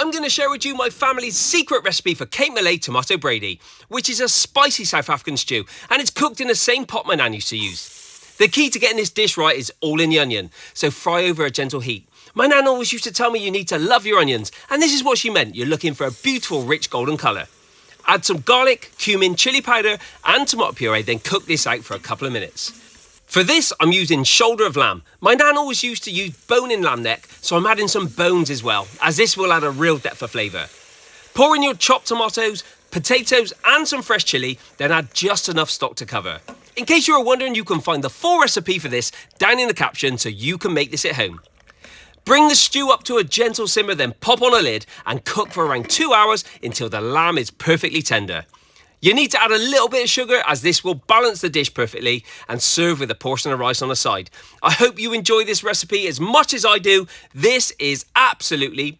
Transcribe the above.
I'm going to share with you my family's secret recipe for Cape Malay tomato Bredie, which is a spicy South African stew, and it's cooked in the same pot my nan used to use. The key to getting this dish right is all in the onion, so fry over a gentle heat. My nan always used to tell me you need to love your onions, and this is what she meant. You're looking for a beautiful rich golden colour. Add some garlic, cumin, chilli powder and tomato puree, then cook this out for a couple of minutes. For this, I'm using shoulder of lamb. My nan always used to use bone-in lamb neck, so I'm adding some bones as well, as this will add a real depth of flavour. Pour in your chopped tomatoes, potatoes and some fresh chilli, then add just enough stock to cover. In case you were wondering, you can find the full recipe for this down in the caption so you can make this at home. Bring the stew up to a gentle simmer, then pop on a lid and cook for around 2 hours until the lamb is perfectly tender. You need to add a little bit of sugar as this will balance the dish perfectly, and serve with a portion of rice on the side. I hope you enjoy this recipe as much as I do. This is absolutely